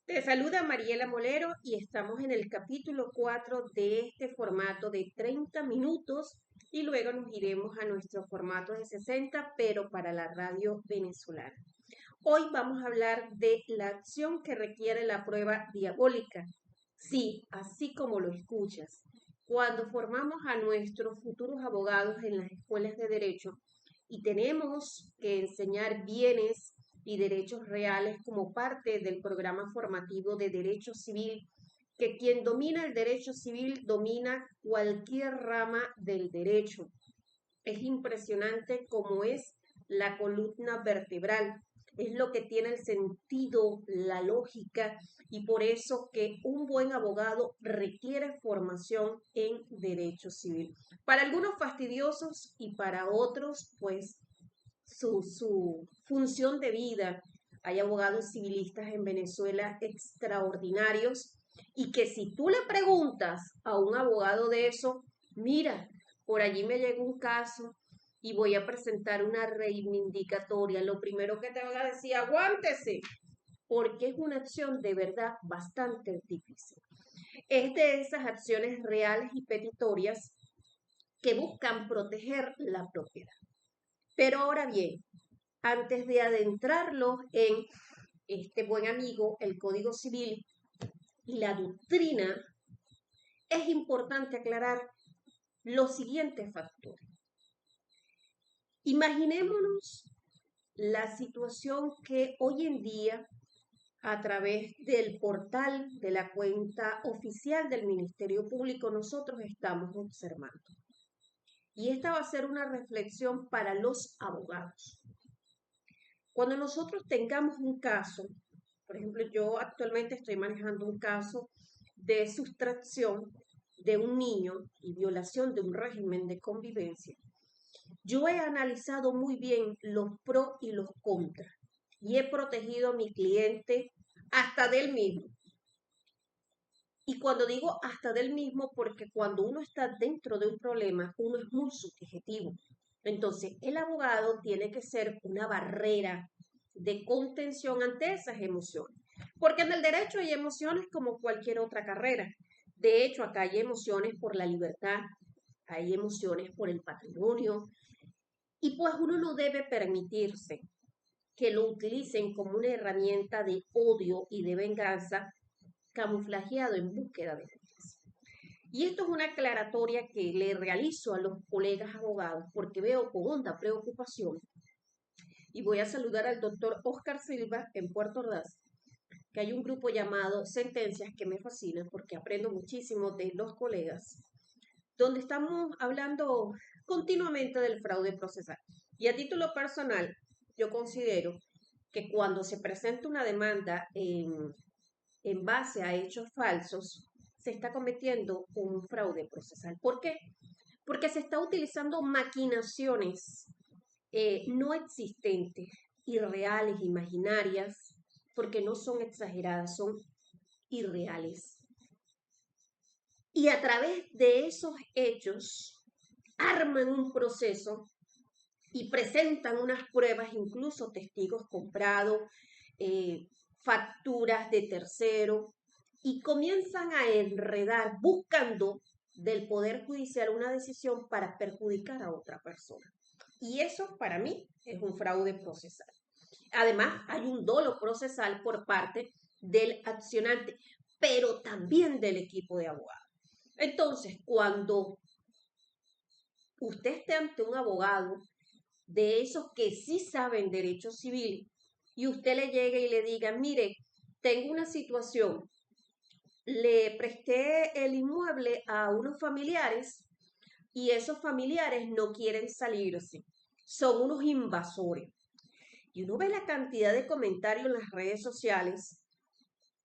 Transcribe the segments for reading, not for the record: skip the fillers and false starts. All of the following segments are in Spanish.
Te saluda Mariela Molero y estamos en el capítulo 4 de este formato de 30 minutos y luego nos iremos a nuestro formato de 60, pero para la radio venezolana. Hoy vamos a hablar de la acción que requiere la prueba diabólica. Sí, así como lo escuchas. Cuando formamos a nuestros futuros abogados en las escuelas de derecho y tenemos que enseñar bienes y derechos reales como parte del programa formativo de derecho civil, que quien domina el derecho civil domina cualquier rama del derecho. Es impresionante cómo es la columna vertebral. Es lo que tiene el sentido, la lógica, y por eso que un buen abogado requiere formación en derecho civil. Para algunos fastidiosos y para otros, pues su función de vida. Hay abogados civilistas en Venezuela extraordinarios y que si tú le preguntas a un abogado de eso, mira, por allí me llegó un caso y voy a presentar una reivindicatoria, lo primero que te van a decir, aguántese, porque es una acción de verdad bastante difícil. Es de esas acciones reales y petitorias que buscan proteger la propiedad. Pero ahora bien, antes de adentrarlos en este buen amigo, el Código Civil y la doctrina, es importante aclarar los siguientes factores. Imaginémonos la situación que hoy en día, a través del portal de la cuenta oficial del Ministerio Público, nosotros estamos observando. Y esta va a ser una reflexión para los abogados. Cuando nosotros tengamos un caso, por ejemplo, yo actualmente estoy manejando un caso de sustracción de un niño y violación de un régimen de convivencia. Yo he analizado muy bien los pros y los contras y he protegido a mi cliente hasta del mismo. Y cuando digo hasta del mismo, porque cuando uno está dentro de un problema, uno es muy subjetivo. Entonces, el abogado tiene que ser una barrera de contención ante esas emociones. Porque en el derecho hay emociones como cualquier otra carrera. De hecho, acá hay emociones por la libertad, hay emociones por el patrimonio, y pues uno no debe permitirse que lo utilicen como una herramienta de odio y de venganza camuflajeado en búsqueda de justicia. Y esto es una aclaratoria que le realizo a los colegas abogados porque veo con honda preocupación y voy a saludar al doctor Oscar Silva en Puerto Ordaz, que hay un grupo llamado Sentencias que me fascina porque aprendo muchísimo de los colegas, donde estamos hablando continuamente del fraude procesal. Y a título personal, yo considero que cuando se presenta una demanda en base a hechos falsos, se está cometiendo un fraude procesal. ¿Por qué? Porque se está utilizando maquinaciones no existentes, irreales, imaginarias, porque no son exageradas, son irreales. Y a través de esos hechos arman un proceso y presentan unas pruebas, incluso testigos comprados, eh, facturas de tercero, y comienzan a enredar buscando del Poder Judicial una decisión para perjudicar a otra persona. Y eso para mí es un fraude procesal. Además, hay un dolo procesal por parte del accionante, pero también del equipo de abogados. Entonces, cuando usted esté ante un abogado de esos que sí saben derecho civil y usted le llegue y le diga, mire, tengo una situación, le presté el inmueble a unos familiares y esos familiares no quieren salirse, son unos invasores. Y uno ve la cantidad de comentarios en las redes sociales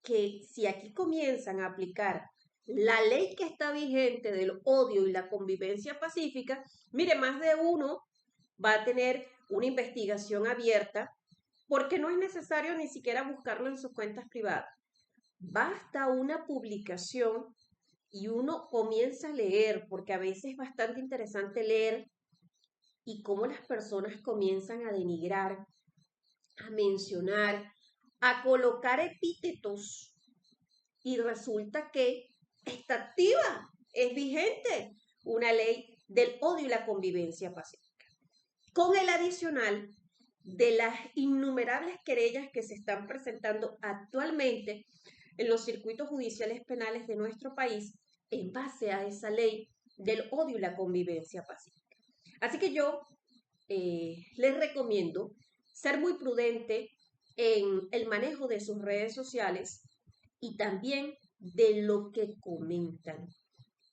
que si aquí comienzan a aplicar la ley que está vigente del odio y la convivencia pacífica, mire, más de uno va a tener una investigación abierta porque no es necesario ni siquiera buscarlo en sus cuentas privadas. Basta una publicación y uno comienza a leer, porque a veces es bastante interesante leer y cómo las personas comienzan a denigrar, a mencionar a colocar epítetos y resulta que está activa, es vigente una ley del odio y la convivencia pacífica. Con el adicional de las innumerables querellas que se están presentando actualmente en los circuitos judiciales penales de nuestro país en base a esa ley del odio y la convivencia pacífica. Así que yo les recomiendo ser muy prudente en el manejo de sus redes sociales y también de lo que comentan.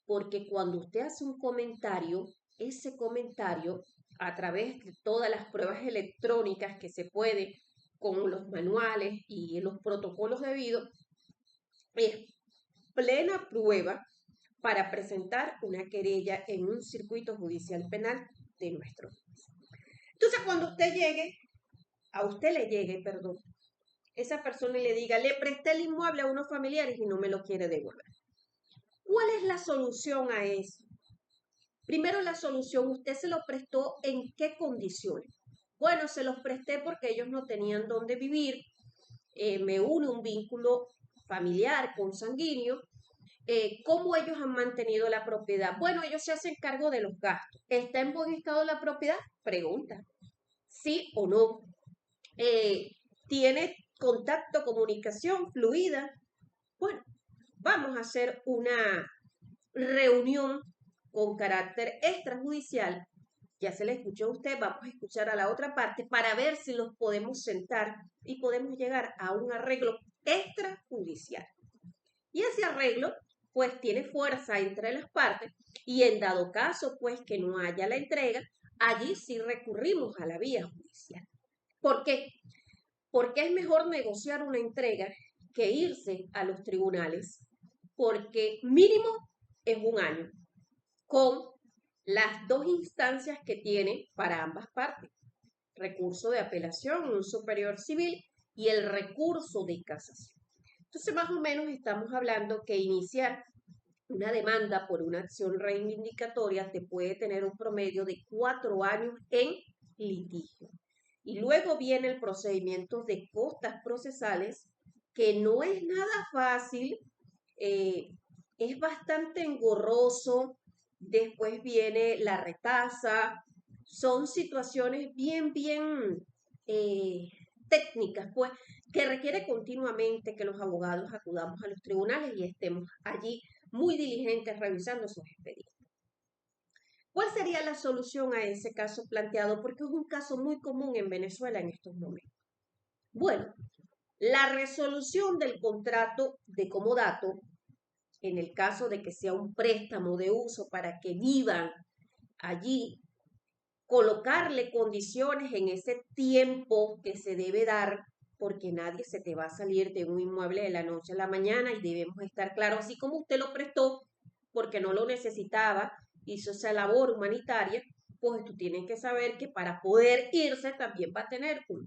Porque cuando usted hace un comentario, ese comentario, a través de todas las pruebas electrónicas que se puede con los manuales y los protocolos debidos, es plena prueba para presentar una querella en un circuito judicial penal de nuestro país. Entonces, cuando a usted le llegue, perdón, esa persona y le diga, le presté el inmueble a unos familiares y no me lo quiere devolver. ¿Cuál es la solución a eso? Primero, la solución, usted se lo prestó ¿en qué condiciones? Bueno, se los presté porque ellos no tenían dónde vivir, me une un vínculo familiar, consanguíneo. ¿Cómo ellos han mantenido la propiedad? Bueno, ellos se hacen cargo de los gastos. ¿Está en buen estado la propiedad? Pregunta. ¿Sí o no? ¿Tiene contacto, comunicación fluida? Bueno, vamos a hacer una reunión con carácter extrajudicial. Ya se le escuchó a usted, vamos a escuchar a la otra parte para ver si los podemos sentar y podemos llegar a un arreglo extrajudicial. Y ese arreglo, pues, tiene fuerza entre las partes y en dado caso, pues, que no haya la entrega, allí sí recurrimos a la vía judicial. ¿Por qué? Porque es mejor negociar una entrega que irse a los tribunales, porque mínimo es un año, con las dos instancias que tiene para ambas partes, recurso de apelación en un superior civil y el recurso de casación. Entonces, más o menos estamos hablando que iniciar una demanda por una acción reivindicatoria te puede tener un promedio de 4 años en litigio. Y luego viene el procedimiento de costas procesales, que no es nada fácil, eh, es bastante engorroso. Después viene la retasa. Son situaciones bien eh, técnicas, pues, que requiere continuamente que los abogados acudamos a los tribunales y estemos allí muy diligentes revisando sus expedientes. ¿Cuál sería la solución a ese caso planteado? Porque es un caso muy común en Venezuela en estos momentos. Bueno, la resolución del contrato de comodato, en el caso de que sea un préstamo de uso para que vivan allí, colocarle condiciones en ese tiempo que se debe dar, porque nadie se te va a salir de un inmueble de la noche a la mañana y debemos estar claros, así como usted lo prestó porque no lo necesitaba, hizo esa labor humanitaria, pues tú tienes que saber que para poder irse también va a tener un...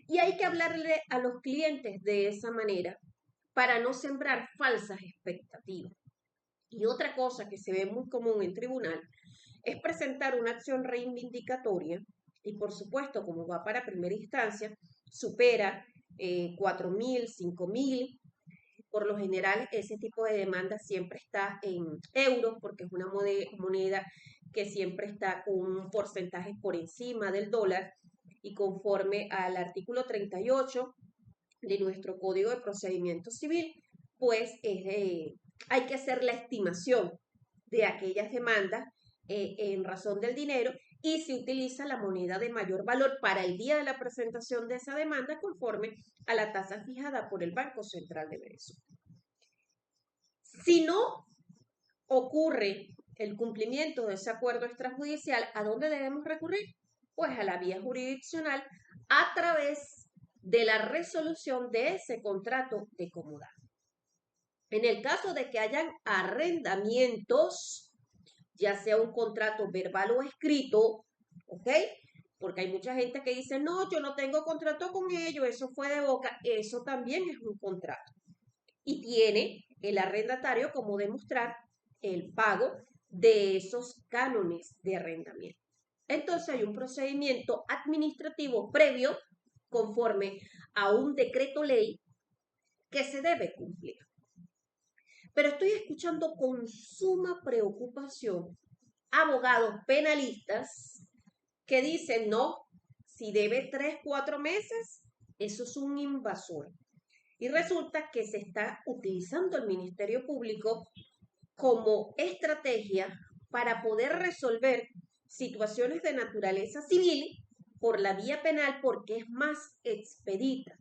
Y hay que hablarle a los clientes de esa manera para no sembrar falsas expectativas. Y otra cosa que se ve muy común en tribunal es presentar una acción reivindicatoria y por supuesto, como va para primera instancia, supera 4.000, 5.000. Por lo general, ese tipo de demanda siempre está en euros porque es una moneda que siempre está con un porcentaje por encima del dólar y conforme al artículo 38 de nuestro Código de Procedimiento Civil, pues hay que hacer la estimación de aquellas demandas en razón del dinero y se utiliza la moneda de mayor valor para el día de la presentación de esa demanda conforme a la tasa fijada por el Banco Central de Venezuela. Si no ocurre el cumplimiento de ese acuerdo extrajudicial, ¿a dónde debemos recurrir? Pues a la vía jurisdiccional a través de la resolución de ese contrato de comodato. En el caso de que hayan arrendamientos, ya sea un contrato verbal o escrito, ¿ok? Porque hay mucha gente que dice, no, yo no tengo contrato con ellos, eso fue de boca, eso también es un contrato. Y tiene el arrendatario como demostrar el pago de esos cánones de arrendamiento. Entonces hay un procedimiento administrativo previo conforme a un decreto ley que se debe cumplir. Pero estoy escuchando con suma preocupación abogados penalistas que dicen, no, si debe 3, 4 meses, eso es un invasor. Y resulta que se está utilizando el Ministerio Público como estrategia para poder resolver situaciones de naturaleza civil por la vía penal porque es más expedita.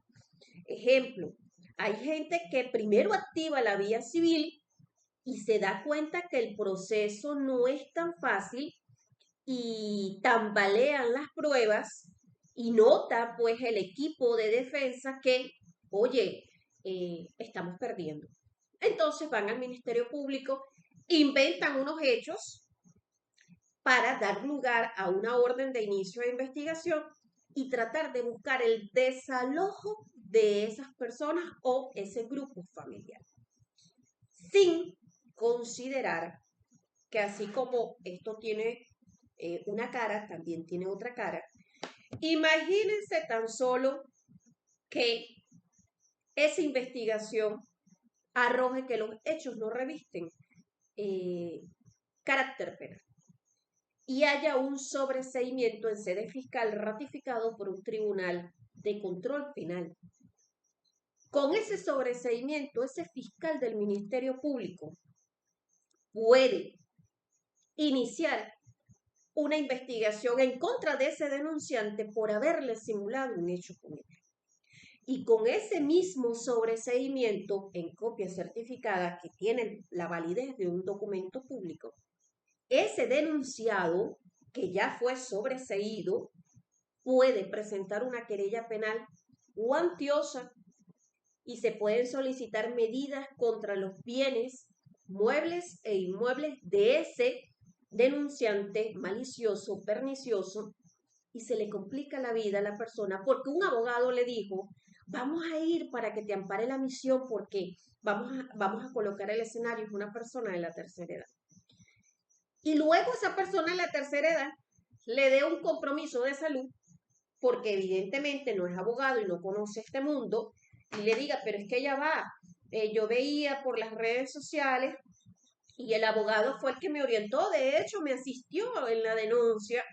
Ejemplo, hay gente que primero activa la vía civil y se da cuenta que el proceso no es tan fácil y tambalean las pruebas y nota pues el equipo de defensa que, oye, estamos perdiendo. Entonces van al Ministerio Público, inventan unos hechos para dar lugar a una orden de inicio de investigación y tratar de buscar el desalojo de esas personas o ese grupo familiar, sin considerar que así como esto tiene una cara, también tiene otra cara. Imagínense tan solo que esa investigación arroje que los hechos no revisten carácter penal y haya un sobreseimiento en sede fiscal ratificado por un tribunal de control penal. Con ese sobreseimiento, ese fiscal del Ministerio Público puede iniciar una investigación en contra de ese denunciante por haberle simulado un hecho con él. Y con ese mismo sobreseimiento en copia certificada que tiene la validez de un documento público, ese denunciado que ya fue sobreseído puede presentar una querella penal cuantiosa y se pueden solicitar medidas contra los bienes muebles e inmuebles de ese denunciante malicioso, pernicioso, y se le complica la vida a la persona porque un abogado le dijo, vamos a ir para que te ampare la misión porque vamos a colocar el escenario, es una persona de la tercera edad. Y luego esa persona de la tercera edad le dé un compromiso de salud porque evidentemente no es abogado y no conoce este mundo, y le diga, pero es que ella va, yo veía por las redes sociales y el abogado fue el que me orientó, de hecho me asistió en la denuncia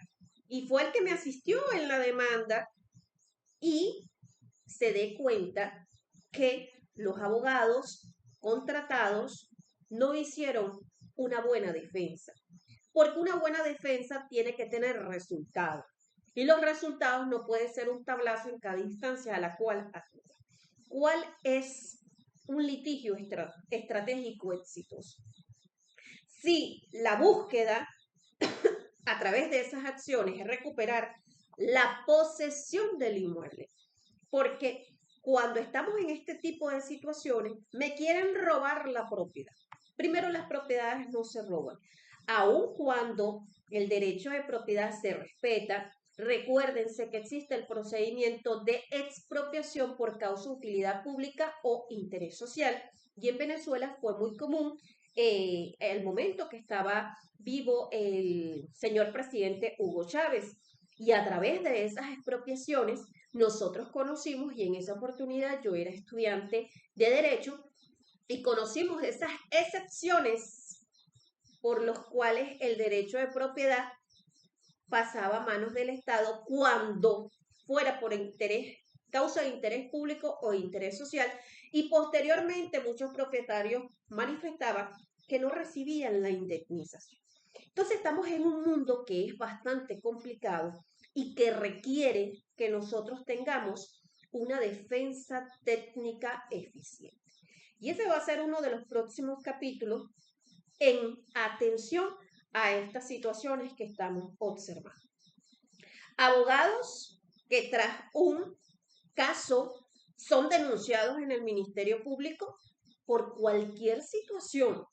y fue el que me asistió en la demanda y se dé cuenta que los abogados contratados no hicieron una buena defensa, porque una buena defensa tiene que tener resultados y los resultados no pueden ser un tablazo en cada instancia a la cual acude. ¿Cuál es un litigio estratégico exitoso? Si la búsqueda a través de esas acciones es recuperar la posesión del inmueble, porque cuando estamos en este tipo de situaciones, me quieren robar la propiedad. Primero, las propiedades no se roban. Aun cuando el derecho de propiedad se respeta, recuérdense que existe el procedimiento de expropiación por causa de utilidad pública o interés social. Y en Venezuela fue muy común el momento que estaba vivo el señor presidente Hugo Chávez. Y a través de esas expropiaciones nosotros conocimos, y en esa oportunidad yo era estudiante de Derecho, y conocimos esas excepciones por los cuales el derecho de propiedad pasaba a manos del Estado cuando fuera por interés, causa de interés público o interés social, y posteriormente muchos propietarios manifestaban que no recibían la indemnización. Entonces estamos en un mundo que es bastante complicado y que requiere que nosotros tengamos una defensa técnica eficiente. Y ese va a ser uno de los próximos capítulos en atención a estas situaciones que estamos observando. Abogados que tras un caso son denunciados en el Ministerio Público por cualquier situación.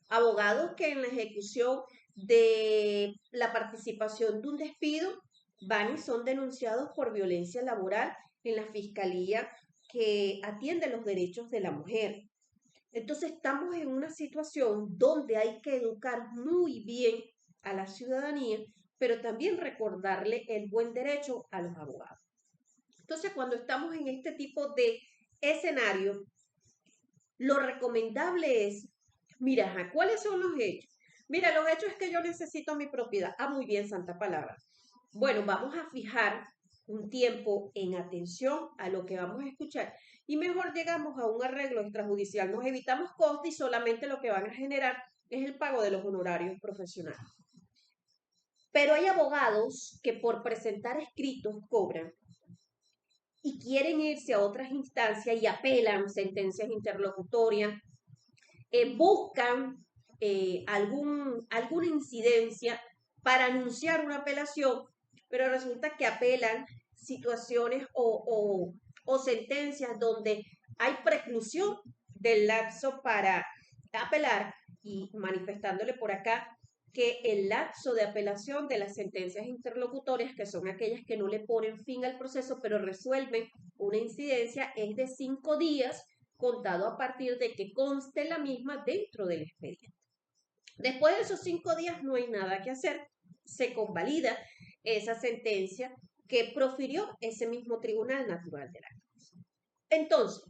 Abogados que en la ejecución de la participación de un despido van y son denunciados por violencia laboral en la fiscalía que atiende los derechos de la mujer. Entonces estamos en una situación donde hay que educar muy bien a la ciudadanía, pero también recordarle el buen derecho a los abogados. Entonces, cuando estamos en este tipo de escenario, lo recomendable es, mira, ajá, ¿cuáles son los hechos? Mira, los hechos es que yo necesito mi propiedad. Ah, muy bien, santa palabra. Bueno, vamos a fijar un tiempo en atención a lo que vamos a escuchar y mejor llegamos a un arreglo extrajudicial. Nos evitamos costes y solamente lo que van a generar es el pago de los honorarios profesionales. Pero hay abogados que por presentar escritos cobran y quieren irse a otras instancias y apelan sentencias interlocutorias, buscan alguna incidencia para anunciar una apelación, pero resulta que apelan situaciones o sentencias donde hay preclusión del lapso para apelar y manifestándole por acá que el lapso de apelación de las sentencias interlocutorias, que son aquellas que no le ponen fin al proceso, pero resuelven una incidencia, es de 5 días contado a partir de que conste la misma dentro del expediente. Después de esos 5 días no hay nada que hacer, se convalida esa sentencia que profirió ese mismo tribunal natural de la causa. Entonces,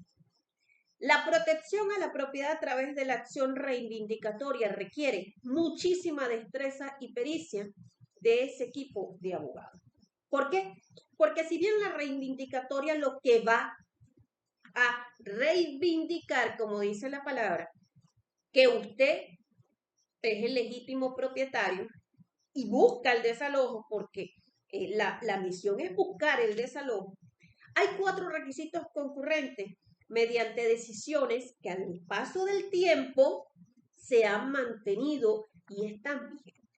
la protección a la propiedad a través de la acción reivindicatoria requiere muchísima destreza y pericia de ese equipo de abogados. ¿Por qué? Porque si bien la reivindicatoria lo que va a reivindicar, como dice la palabra, que usted es el legítimo propietario y busca el desalojo, porque la misión es buscar el desalojo, hay 4 requisitos concurrentes mediante decisiones que al paso del tiempo se han mantenido y están vigentes.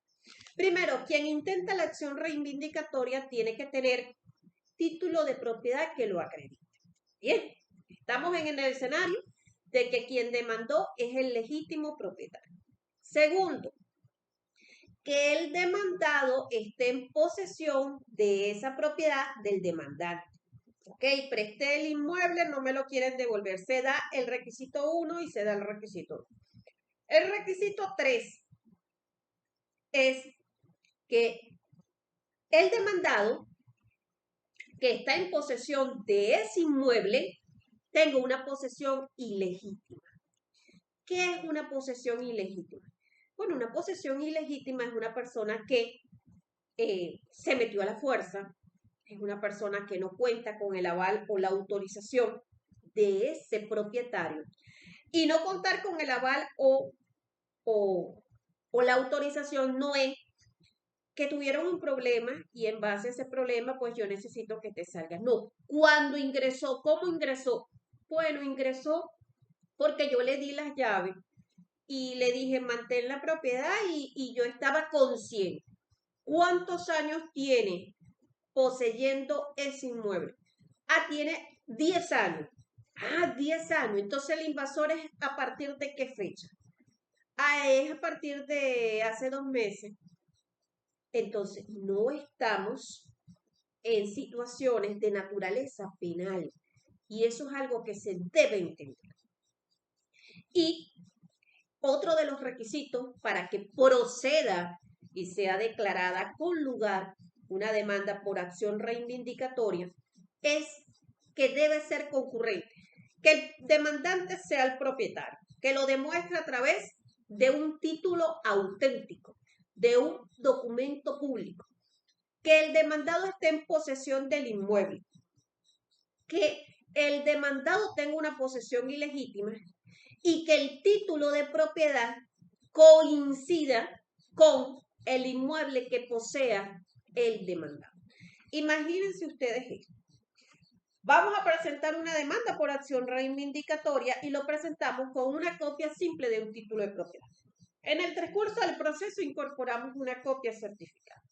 Primero, quien intenta la acción reivindicatoria tiene que tener título de propiedad que lo acredite. Bien, estamos en el escenario de que quien demandó es el legítimo propietario. Segundo, que el demandado esté en posesión de esa propiedad del demandante. Ok, presté el inmueble, no me lo quieren devolver. Se da el requisito 1 y se da el requisito 2. El requisito 3 es que el demandado que está en posesión de ese inmueble tenga una posesión ilegítima. ¿Qué es una posesión ilegítima? Bueno, una posesión ilegítima es una persona que se metió a la fuerza, es una persona que no cuenta con el aval o la autorización de ese propietario. Y no contar con el aval o la autorización no es que tuvieron un problema y en base a ese problema, pues yo necesito que te salgas. No, cuando ingresó, ¿cómo ingresó? Bueno, ingresó porque yo le di las llaves y le dije, mantén la propiedad y yo estaba consciente. ¿Cuántos años tiene poseyendo ese inmueble? Ah, tiene 10 años. Ah, 10 años. Entonces el invasor es a partir de qué fecha? Ah, es a partir de hace 2 meses. Entonces, no estamos en situaciones de naturaleza penal. Y eso es algo que se debe entender. Y otro de los requisitos para que proceda y sea declarada con lugar una demanda por acción reivindicatoria es que debe ser concurrente, que el demandante sea el propietario, que lo demuestre a través de un título auténtico, de un documento público, que el demandado esté en posesión del inmueble, que el demandado tenga una posesión ilegítima y que el título de propiedad coincida con el inmueble que posea el demandado. Imagínense ustedes esto. Vamos a presentar una demanda por acción reivindicatoria y lo presentamos con una copia simple de un título de propiedad. En el transcurso del proceso incorporamos una copia certificada.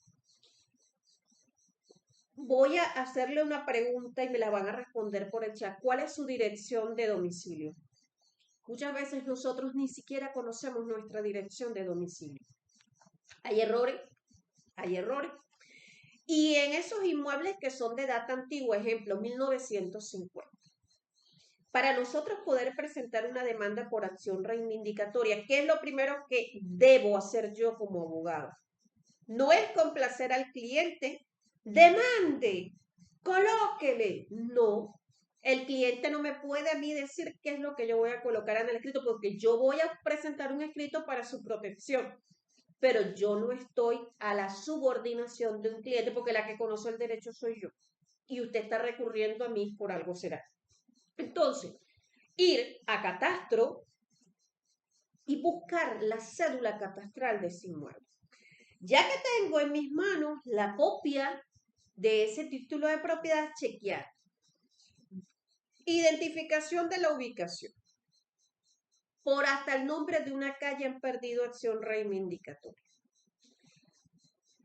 Voy a hacerle una pregunta y me la van a responder por el chat. ¿Cuál es su dirección de domicilio? Muchas veces nosotros ni siquiera conocemos nuestra dirección de domicilio. Hay errores, hay errores. Y en esos inmuebles que son de data antigua, ejemplo, 1950. Para nosotros poder presentar una demanda por acción reivindicatoria, ¿qué es lo primero que debo hacer yo como abogado? No es complacer al cliente, demande. colóquele. No, el cliente no me puede a mí decir qué es lo que yo voy a colocar en el escrito, porque yo voy a presentar un escrito para su protección, pero yo no estoy a la subordinación de un cliente, porque la que conoce el derecho soy yo. Y usted está recurriendo a mí por algo será. Entonces, ir a catastro y buscar la cédula catastral de ese inmueble. Ya que tengo en mis manos la copia de ese título de propiedad, chequear. Identificación de la ubicación. Por hasta el nombre de una calle han perdido acción reivindicatoria.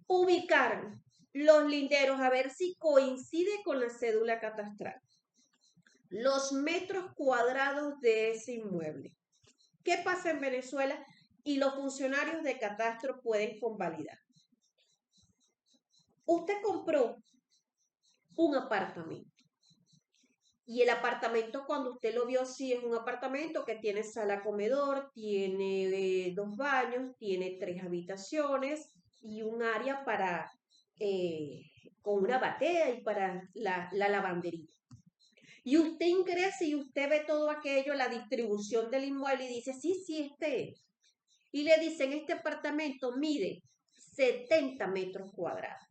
Ubicar los linderos a ver si coincide con la cédula catastral. Los metros cuadrados de ese inmueble. ¿Qué pasa en Venezuela? Y los funcionarios de catastro pueden convalidar. Usted compró un apartamento. Y el apartamento, cuando usted lo vio, sí es un apartamento que tiene sala comedor, tiene 2 baños, tiene 3 habitaciones y un área para con una batea y para la lavandería. Y usted ingresa y usted ve todo aquello, la distribución del inmueble y dice, sí, este es. Y le dicen, este apartamento mide 70 metros cuadrados.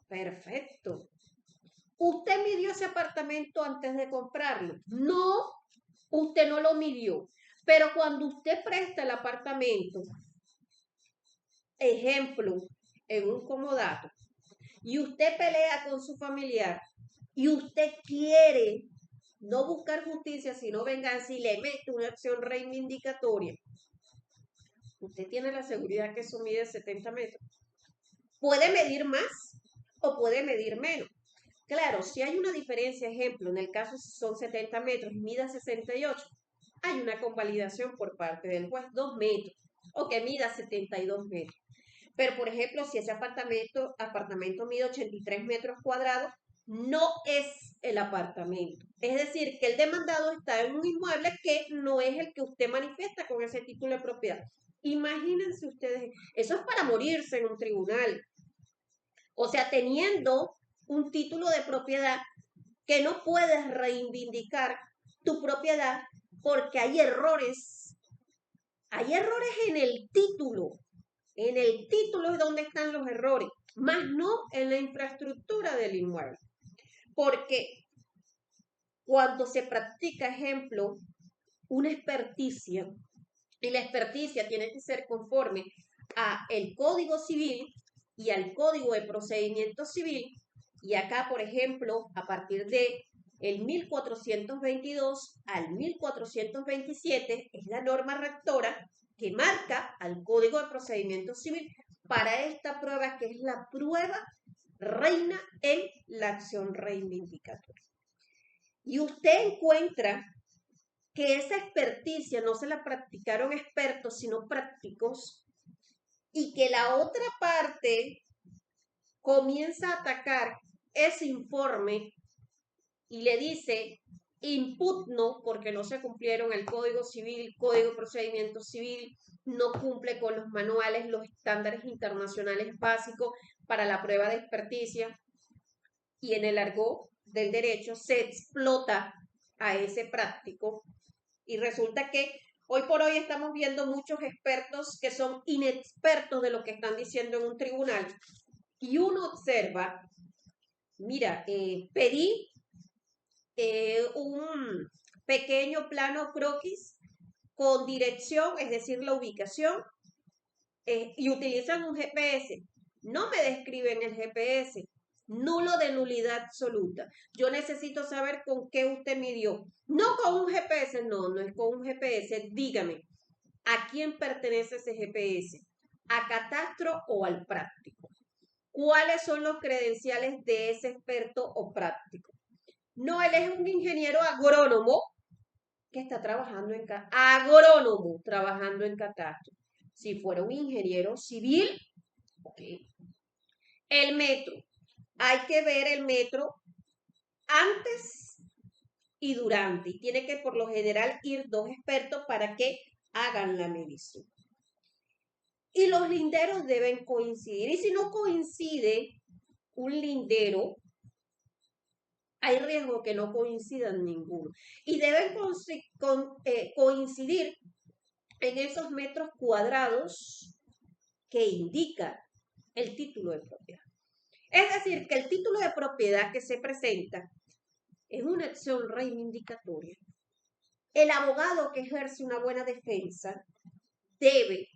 Perfecto. ¿Usted midió ese apartamento antes de comprarlo? No, usted no lo midió. Pero cuando usted presta el apartamento, ejemplo, en un comodato, y usted pelea con su familiar, y usted quiere no buscar justicia, sino venganza, y le mete una acción reivindicatoria, usted tiene la seguridad que eso mide 70 metros. Puede medir más o puede medir menos. Claro, si hay una diferencia, ejemplo, en el caso son 70 metros y mida 68, hay una convalidación por parte del juez, 2 metros, o que mida 72 metros. Pero, por ejemplo, si ese apartamento mide 83 metros cuadrados, no es el apartamento. Es decir, que el demandado está en un inmueble que no es el que usted manifiesta con ese título de propiedad. Imagínense ustedes, eso es para morirse en un tribunal. O sea, teniendo un título de propiedad que no puedes reivindicar tu propiedad porque hay errores. Hay errores en el título. En el título es donde están los errores, más no en la infraestructura del inmueble. Porque cuando se practica, ejemplo, una experticia, y la experticia tiene que ser conforme a el Código Civil y al Código de Procedimiento Civil, y acá, por ejemplo, a partir de el 1422 al 1427 es la norma rectora que marca al Código de Procedimiento Civil para esta prueba, que es la prueba reina en la acción reivindicatoria. Y usted encuentra que esa experticia no se la practicaron expertos, sino prácticos, y que la otra parte comienza a atacar ese informe y le dice impugno porque no se cumplieron el Código Civil, Código de Procedimiento Civil, no cumple con los manuales, los estándares internacionales básicos para la prueba de experticia, y en el argot del derecho se explota a ese práctico. Y resulta que hoy por hoy estamos viendo muchos expertos que son inexpertos de lo que están diciendo en un tribunal. Y uno observa, mira, pedí un pequeño plano croquis con dirección, es decir, la ubicación, y utilizan un GPS. No me describen el GPS. Nulo de nulidad absoluta. Yo necesito saber con qué usted midió. No con un GPS, no es con un GPS. Dígame, ¿a quién pertenece ese GPS? ¿A catastro o al práctico? ¿Cuáles son los credenciales de ese experto o práctico? No, él es un ingeniero agrónomo que está trabajando agrónomo trabajando en catastro. Si fuera un ingeniero civil, ok. El metro. Hay que ver el metro antes y durante. Y tiene que por lo general ir 2 expertos para que hagan la medición. Y los linderos deben coincidir. Y si no coincide un lindero, hay riesgo que no coincidan ninguno. Y deben coincidir en esos metros cuadrados que indica el título de propiedad. Es decir, que el título de propiedad que se presenta es una acción reivindicatoria. El abogado que ejerce una buena defensa debe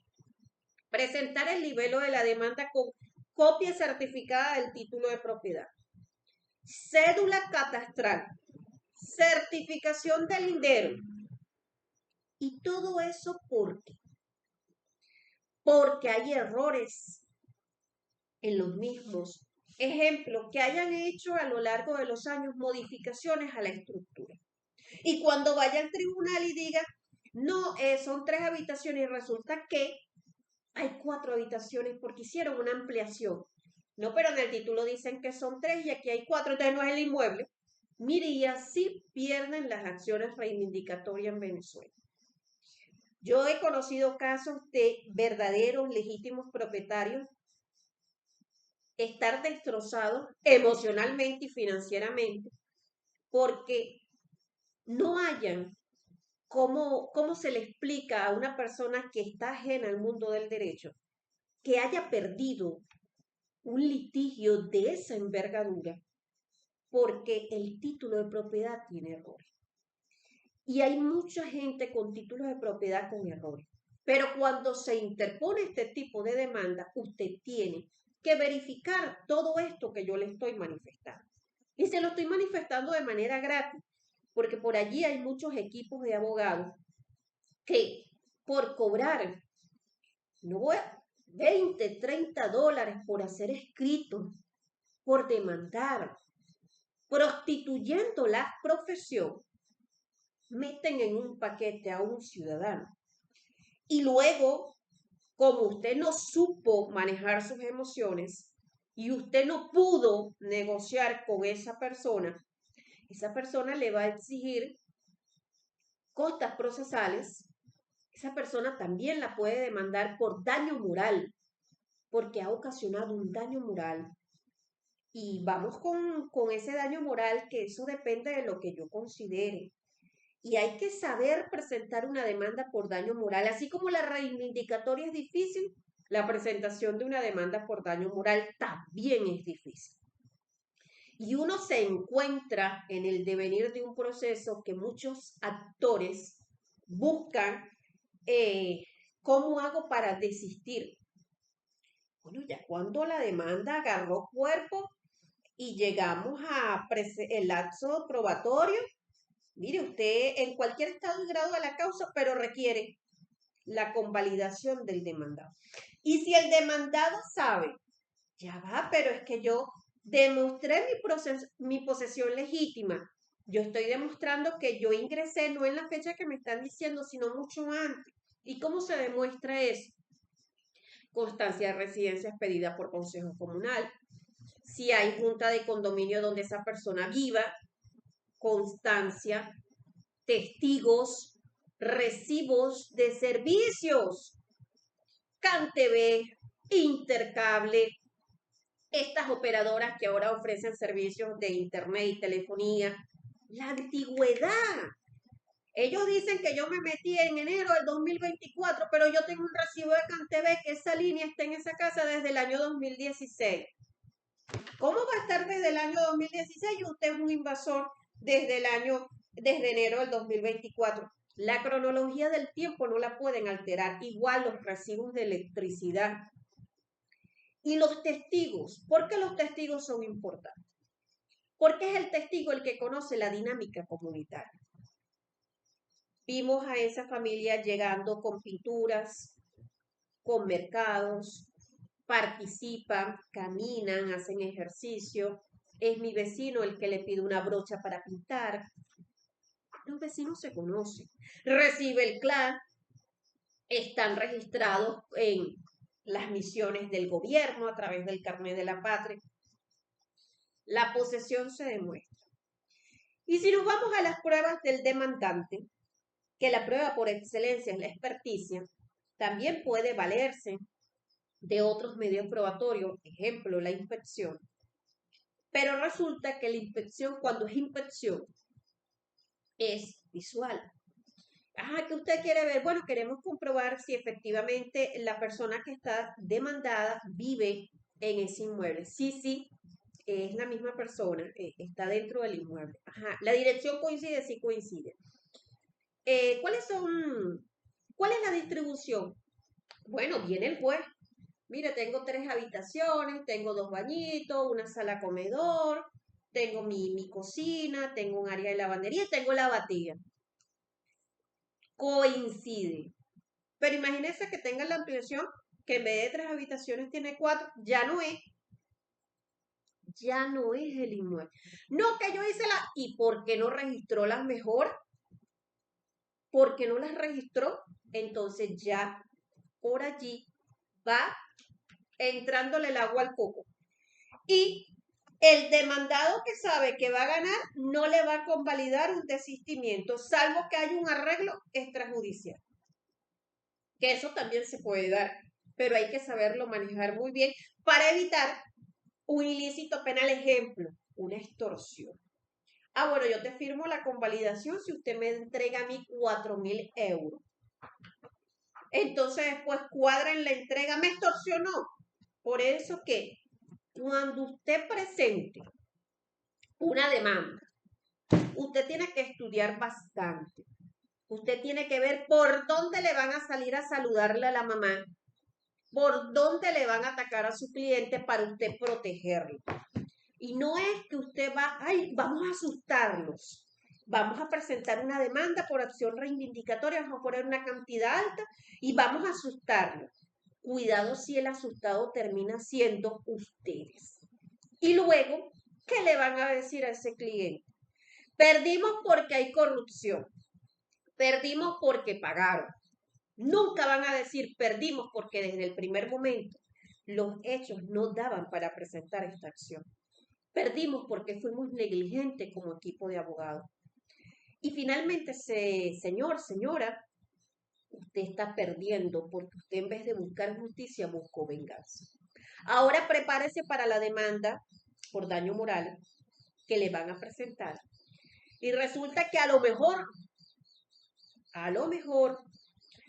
presentar el libelo de la demanda con copia certificada del título de propiedad, cédula catastral, certificación del lindero. Y todo eso ¿por qué? Porque hay errores en los mismos. Ejemplo, que hayan hecho a lo largo de los años modificaciones a la estructura. Y cuando vaya al tribunal y diga, no, son 3 habitaciones y resulta que hay 4 habitaciones porque hicieron una ampliación. No, pero en el título dicen que son 3 y aquí hay 4, entonces no es el inmueble. Mire, y así pierden las acciones reivindicatorias en Venezuela. Yo he conocido casos de verdaderos legítimos propietarios estar destrozados emocionalmente y financieramente porque no hayan cómo se le explica a una persona que está ajena al mundo del derecho que haya perdido un litigio de esa envergadura porque el título de propiedad tiene errores. Y hay mucha gente con títulos de propiedad con errores. Pero cuando se interpone este tipo de demanda, usted tiene que verificar todo esto que yo le estoy manifestando. Y se lo estoy manifestando de manera gratis, porque por allí hay muchos equipos de abogados que por cobrar, no voy a, 20, 30 dólares por hacer escritos, por demandar, prostituyendo la profesión, meten en un paquete a un ciudadano. Y luego, como usted no supo manejar sus emociones y usted no pudo negociar con esa persona le va a exigir costas procesales. Esa persona también la puede demandar por daño moral, porque ha ocasionado un daño moral. Y vamos con ese daño moral, que eso depende de lo que yo considere. Y hay que saber presentar una demanda por daño moral. Así como la reivindicatoria es difícil, la presentación de una demanda por daño moral también es difícil. Y uno se encuentra en el devenir de un proceso que muchos actores buscan, ¿cómo hago para desistir? Bueno, ya cuando la demanda agarró cuerpo y llegamos a el lapso probatorio, mire, usted en cualquier estado y grado de la causa, pero requiere la convalidación del demandado. Y si el demandado sabe, ya va, pero es que yo demostré mi posesión legítima, yo estoy demostrando que yo ingresé no en la fecha que me están diciendo, sino mucho antes. ¿Y cómo se demuestra eso? Constancia de residencia expedida por consejo comunal. Si hay junta de condominio donde esa persona viva, constancia, testigos, recibos de servicios, CanTV, Intercable, estas operadoras que ahora ofrecen servicios de internet y telefonía, la antigüedad. Ellos dicen que yo me metí en enero del 2024, pero yo tengo un recibo de CanTV que esa línea está en esa casa desde el año 2016. ¿Cómo va a estar desde el año 2016 y usted es un invasor desde enero del 2024? La cronología del tiempo no la pueden alterar, igual los recibos de electricidad. Y los testigos, ¿por qué los testigos son importantes? Porque es el testigo el que conoce la dinámica comunitaria. Vimos a esa familia llegando con pinturas, con mercados, participan, caminan, hacen ejercicio. Es mi vecino el que le pide una brocha para pintar. Los vecinos se conocen. Recibe el CLAN, están registrados en las misiones del gobierno a través del carnet de la patria. La posesión se demuestra. Y si nos vamos a las pruebas del demandante, que la prueba por excelencia es la experticia, también puede valerse de otros medios probatorios, ejemplo, la inspección. Pero resulta que la inspección, cuando es inspección, es visual. Ah, ¿qué usted quiere ver? Bueno, queremos comprobar si efectivamente la persona que está demandada vive en ese inmueble. Sí, sí, es la misma persona, está dentro del inmueble. Ajá, la dirección coincide, sí coincide. ¿Cuáles son, cuál es la distribución? Bueno, viene el juez. Mire, tengo 3 habitaciones, tengo 2 bañitos, una sala comedor, tengo mi cocina, tengo un área de lavandería y tengo lavativa. Coincide. Pero imagínense que tengan la ampliación que en vez de 3 habitaciones tiene 4, ya no es el inmueble. No que yo hice ¿y por qué no registró las mejoras? ¿Por qué no las registró? Entonces ya por allí va entrándole el agua al coco. Y el demandado que sabe que va a ganar no le va a convalidar un desistimiento, salvo que haya un arreglo extrajudicial. Que eso también se puede dar, pero hay que saberlo manejar muy bien para evitar un ilícito penal. Ejemplo, una extorsión. Ah, bueno, yo te firmo la convalidación si usted me entrega a mí 4.000 euros. Entonces después cuadra en la entrega, me extorsionó. Por eso que cuando usted presente una demanda, usted tiene que estudiar bastante. Usted tiene que ver por dónde le van a salir a saludarle a la mamá, por dónde le van a atacar a su cliente para usted protegerlo. Y no es que usted va, ay, vamos a asustarlos. Vamos a presentar una demanda por acción reivindicatoria, vamos a poner una cantidad alta y vamos a asustarlos. Cuidado si el asustado termina siendo ustedes. Y luego, ¿qué le van a decir a ese cliente? Perdimos porque hay corrupción. Perdimos porque pagaron. Nunca van a decir perdimos porque desde el primer momento los hechos no daban para presentar esta acción. Perdimos porque fuimos negligentes como equipo de abogados. Y finalmente, señor, señora, usted está perdiendo porque usted en vez de buscar justicia buscó venganza. Ahora prepárese para la demanda por daño moral que le van a presentar. Y resulta que a lo mejor,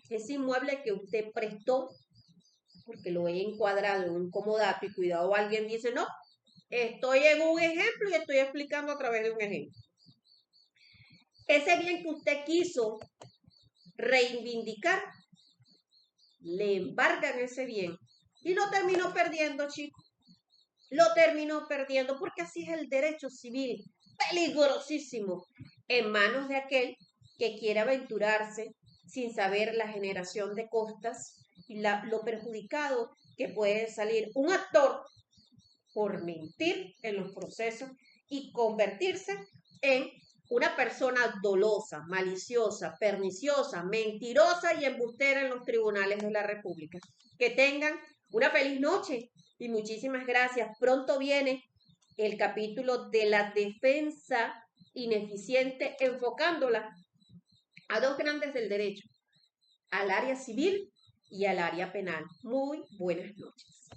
ese inmueble que usted prestó, porque lo he encuadrado en un comodato y cuidado, alguien dice, no, estoy en un ejemplo y estoy explicando a través de un ejemplo. Ese bien que usted quiso reivindicar, le embargan ese bien y lo terminó perdiendo, chicos. Lo terminó perdiendo porque así es el derecho civil, peligrosísimo, en manos de aquel que quiere aventurarse sin saber la generación de costas y lo perjudicado que puede salir un actor por mentir en los procesos y convertirse en una persona dolosa, maliciosa, perniciosa, mentirosa y embustera en los tribunales de la República. Que tengan una feliz noche y muchísimas gracias. Pronto viene el capítulo de la defensa ineficiente, enfocándola a dos grandes del derecho, al área civil y al área penal. Muy buenas noches.